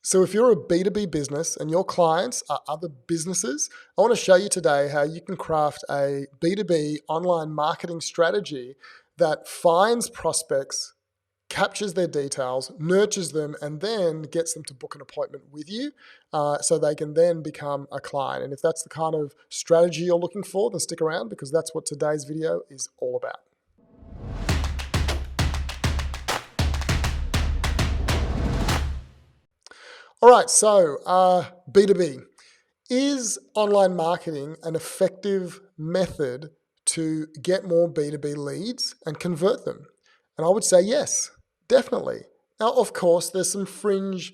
So if you're a B2B business and your clients are other businesses, I want to show you today how you can craft a B2B online marketing strategy that finds prospects, captures their details, nurtures them, and then gets them to book an appointment with you so they can then become a client. And if that's the kind of strategy you're looking for, then stick around because that's what today's video is all about. All right, so B2B. Is online marketing an effective method to get more B2B leads and convert them? And I would say yes, definitely. Now, of course, there's some fringe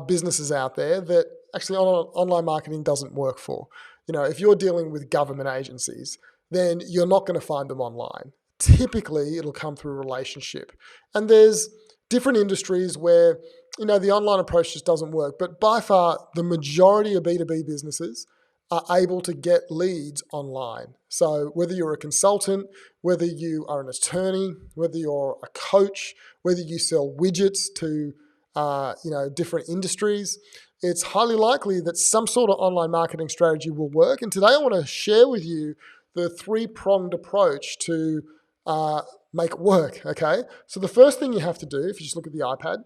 businesses out there that actually online marketing doesn't work for. You know, if you're dealing with government agencies, then you're not going to find them online. Typically, it'll come through a relationship. And there's different industries where, you know, the online approach just doesn't work. But by far, the majority of B2B businesses are able to get leads online. So whether you're a consultant, whether you are an attorney, whether you're a coach, whether you sell widgets to different industries, it's highly likely that some sort of online marketing strategy will work. And today I want to share with you the three-pronged approach to make it work, okay? So the first thing you have to do, if you just look at the iPad,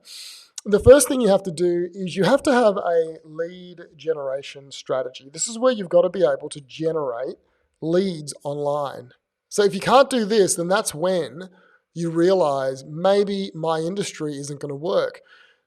the first thing you have to do is you have to have a lead generation strategy. This is where you've got to be able to generate leads online. So if you can't do this, then that's when you realize maybe my industry isn't going to work.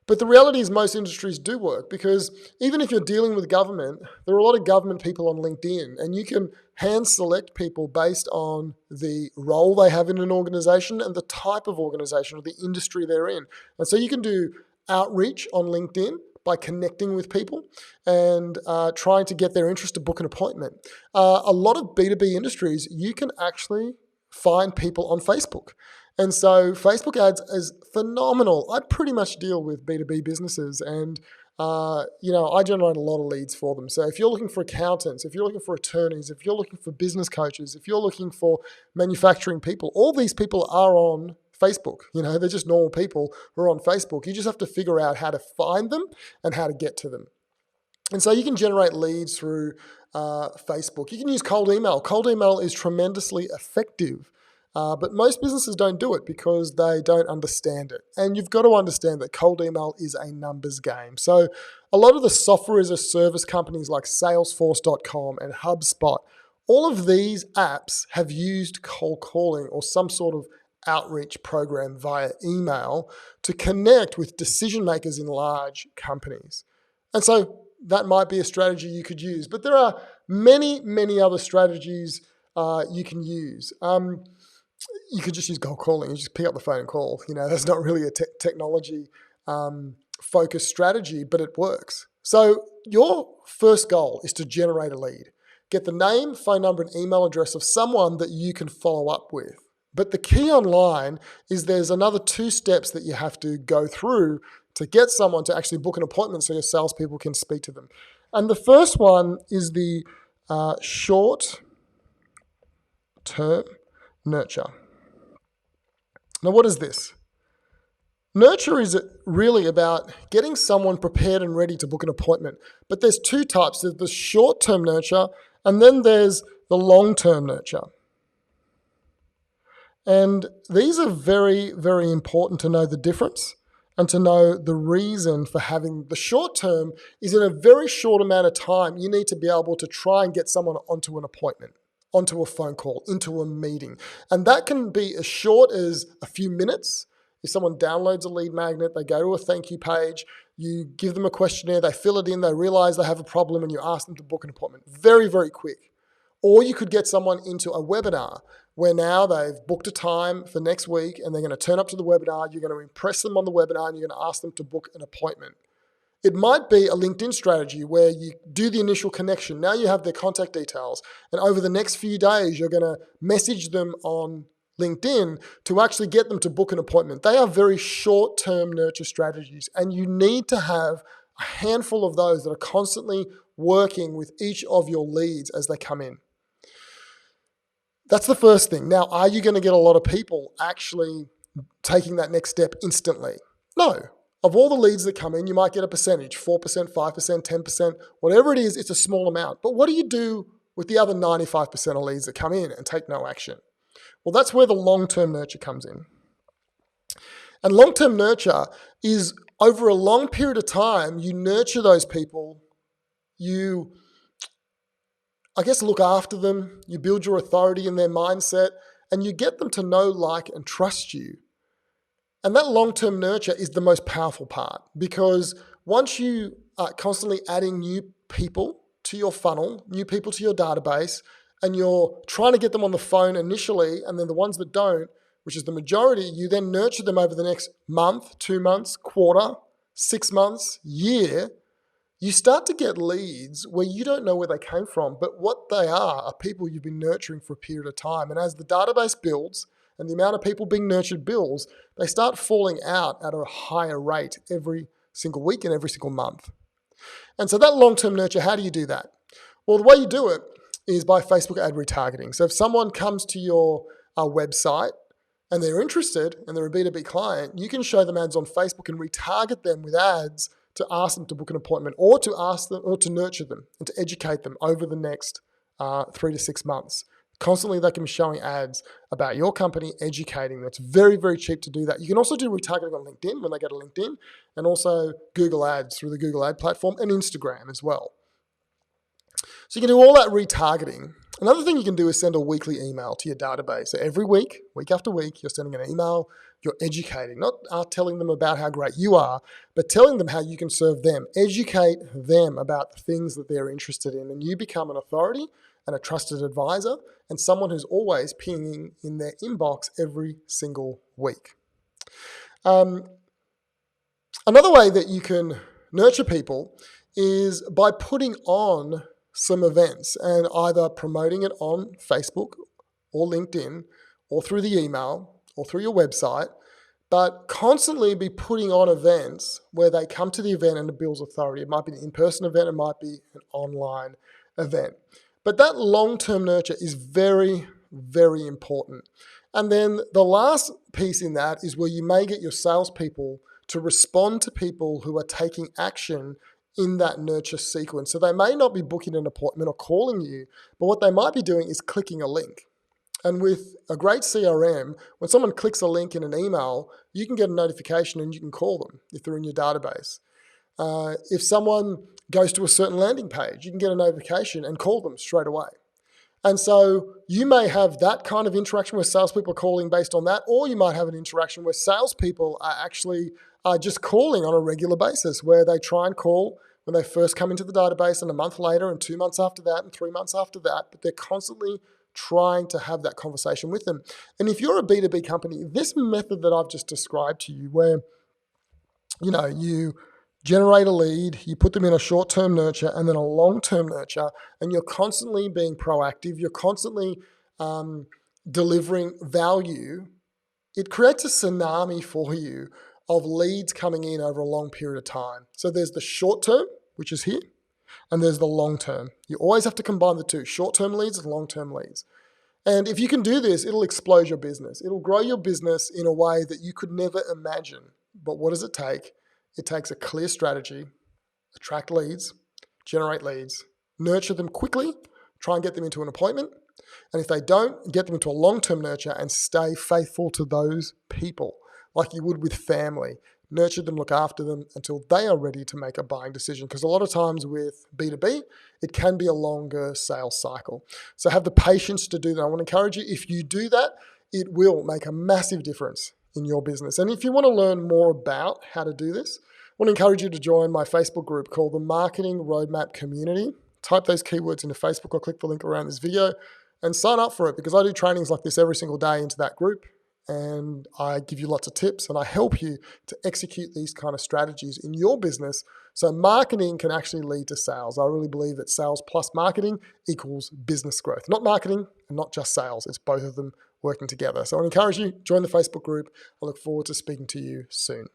But the reality is most industries do work because even if you're dealing with government, there are a lot of government people on LinkedIn and you can hand select people based on the role they have in an organization and the type of organization or the industry they're in. And so you can do outreach on LinkedIn by connecting with people and trying to get their interest to book an appointment. A lot of B2B industries, you can actually find people on Facebook. And so Facebook ads is phenomenal. I pretty much deal with B2B businesses and I generate a lot of leads for them. So if you're looking for accountants, if you're looking for attorneys, if you're looking for business coaches, if you're looking for manufacturing people, all these people are on Facebook. You know, they're just normal people who are on Facebook. You just have to figure out how to find them and how to get to them. And so you can generate leads through Facebook. You can use cold email. Cold email is tremendously effective. But most businesses don't do it because they don't understand it. And you've got to understand that cold email is a numbers game. So a lot of the software as a service companies like Salesforce.com and HubSpot, all of these apps have used cold calling or some sort of outreach program via email to connect with decision makers in large companies. And so that might be a strategy you could use. But there are many, many other strategies you can use. You could just use cold calling. You just pick up the phone and call. You know, that's not really a technology focused strategy, but it works. So your first goal is to generate a lead. Get the name, phone number, and email address of someone that you can follow up with. But the key online is there's another 2 steps that you have to go through to get someone to actually book an appointment so your salespeople can speak to them. And the first one is the short-term nurture. Now, what is this? Nurture is really about getting someone prepared and ready to book an appointment. But there's 2 types. There's the short-term nurture, and then there's the long-term nurture. And these are very, very important to know the difference and to know the reason for having the short term is in a very short amount of time, you need to be able to try and get someone onto an appointment, onto a phone call, into a meeting. And that can be as short as a few minutes. If someone downloads a lead magnet, they go to a thank you page, you give them a questionnaire, they fill it in, they realize they have a problem and you ask them to book an appointment. Very, very quick. Or you could get someone into a webinar where now they've booked a time for next week and they're going to turn up to the webinar, you're going to impress them on the webinar and you're going to ask them to book an appointment. It might be a LinkedIn strategy where you do the initial connection. Now you have their contact details. And over the next few days, you're going to message them on LinkedIn to actually get them to book an appointment. They are very short-term nurture strategies. And you need to have a handful of those that are constantly working with each of your leads as they come in. That's the first thing. Now, are you going to get a lot of people actually taking that next step instantly? No. Of all the leads that come in, you might get a percentage, 4%, 5%, 10%, whatever it is, it's a small amount. But what do you do with the other 95% of leads that come in and take no action? Well, that's where the long-term nurture comes in. And long-term nurture is over a long period of time, you nurture those people, you, I guess, look after them, you build your authority in their mindset, and you get them to know, like, and trust you. And that long-term nurture is the most powerful part, because once you are constantly adding new people to your funnel, new people to your database, and you're trying to get them on the phone initially, and then the ones that don't, which is the majority, you then nurture them over the next month, 2 months, quarter, 6 months, year, you start to get leads where you don't know where they came from, but what they are people you've been nurturing for a period of time. And as the database builds and the amount of people being nurtured builds, they start falling out at a higher rate every single week and every single month. And so that long-term nurture, how do you do that? Well, the way you do it is by Facebook ad retargeting. So if someone comes to your website and they're interested and they're a B2B client, you can show them ads on Facebook and retarget them with ads to ask them to book an appointment, or to ask them, or to nurture them and to educate them over the next 3 to 6 months. Constantly they can be showing ads about your company, educating them. It's very, very cheap to do that. You can also do retargeting on LinkedIn when they go to LinkedIn, and also Google Ads through the Google Ad platform, and Instagram as well. So you can do all that retargeting. Another thing you can do is send a weekly email to your database. So every week, week after week, you're sending an email, you're educating, not telling them about how great you are, but telling them how you can serve them. Educate them about the things that they're interested in, and you become an authority and a trusted advisor and someone who's always pinging in their inbox every single week. Another way that you can nurture people is by putting on some events and either promoting it on Facebook or LinkedIn or through the email or through your website, but constantly be putting on events where they come to the event and it builds authority. It might be an in-person event, it might be an online event. But that long-term nurture is very, very important. And then the last piece in that is where you may get your salespeople to respond to people who are taking action in that nurture sequence. So they may not be booking an appointment or calling you, but what they might be doing is clicking a link. And with a great CRM, when someone clicks a link in an email, you can get a notification and you can call them if they're in your database. If someone goes to a certain landing page, you can get a notification and call them straight away. And so you may have that kind of interaction where salespeople are calling based on that, or you might have an interaction where salespeople are actually just calling on a regular basis, where they try and call when they first come into the database, and a month later, and 2 months after that, and 3 months after that, but they're constantly trying to have that conversation with them. And if you're a B2B company, this method that I've just described to you, where you generate a lead, you put them in a short-term nurture and then a long-term nurture, and you're constantly being proactive, you're constantly delivering value, it creates a tsunami for you of leads coming in over a long period of time. So there's the short term, which is here, and there's the long term. You always have to combine the two, short-term leads and long-term leads. And if you can do this, it'll explode your business. It'll grow your business in a way that you could never imagine. But what does it take? It takes a clear strategy, attract leads, generate leads, nurture them quickly, try and get them into an appointment. And if they don't, get them into a long-term nurture and stay faithful to those people like you would with family. Nurture them, look after them until they are ready to make a buying decision. Because a lot of times with B2B, it can be a longer sales cycle. So have the patience to do that. I want to encourage you, if you do that, it will make a massive difference in your business. And if you want to learn more about how to do this, I want to encourage you to join my Facebook group called the Marketing Roadmap Community. Type those keywords into Facebook or click the link around this video and sign up for it, because I do trainings like this every single day into that group. And I give you lots of tips and I help you to execute these kind of strategies in your business so marketing can actually lead to sales. I really believe that sales plus marketing equals business growth. Not marketing and not just sales. It's both of them working together. So I encourage you, join the Facebook group. I look forward to speaking to you soon.